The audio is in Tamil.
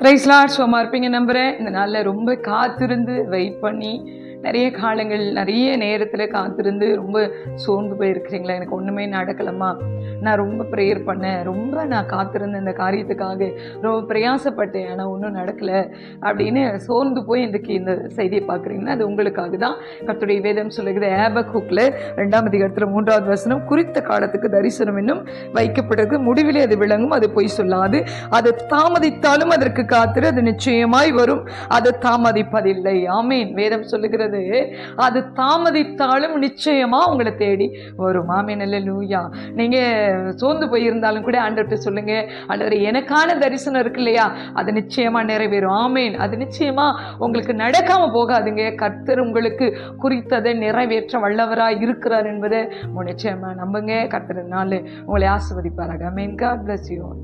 Price Lord. சும்மா இருப்பீங்க நம்புகிறேன். இந்த நாளில் ரொம்ப காத்திருந்து வெயிட் பண்ணி நிறைய காலங்கள் நிறைய நேரத்தில் காத்திருந்து ரொம்ப சோர்ந்து போயிருக்கிறீங்களா? எனக்கு ஒன்றுமே நடக்கலம்மா, நான் ரொம்ப ப்ரேயர் பண்ணேன், ரொம்ப நான் காத்திருந்தேன், இந்த காரியத்துக்காக ரொம்ப பிரயாசப்பட்டேன், ஆனால் ஒன்றும் நடக்கலை அப்படின்னு சோர்ந்து போய் இன்றைக்கு இந்த செய்தியை பார்க்குறீங்கன்னா அது உங்களுக்காக தான். கர்த்தருடைய வேதம் சொல்லுகிறது ஹபக்கூக்கில் 2ஆம் அதிகாரத்தில் 3வது வசனம், குறித்த காலத்துக்கு தரிசனம் இன்னும் வைக்கப்பட்டது, முடிவிலே அது விளங்கும், அது பொய் சொல்லாது, அது தாமதித்தாலும் அதற்கு காத்திரு, அது நிச்சயமாய் வரும், அது தாமதிப்பதில்லை. ஆமீன். வேதம் சொல்லுகிறது அது தாமதித்தாலும் நிச்சயமா உங்களை தேடி வரும். ஆமீன். அல்லேலூயா. நீங்க சோர்ந்து போயிருந்தாலும் கூட ஆண்டவர்கிட்ட சொல்லுங்க, ஆண்டவரே எனக்கான தரிசனம் இருக்கு இல்லையா, அது நிச்சயமா நிறைவேறும். ஆமீன். அது நிச்சயமா உங்களுக்கு நடக்காம போகாதுங்க. கர்த்தர் உங்களுக்கு குறித்ததை நிறைவேற்ற வல்லவராய் இருக்கிறார் என்பதை நிச்சயமா நம்புங்க. கர்த்தர் நாள் உங்களை ஆசீர்வதிப்பாராக. ஆமீன். God bless you all.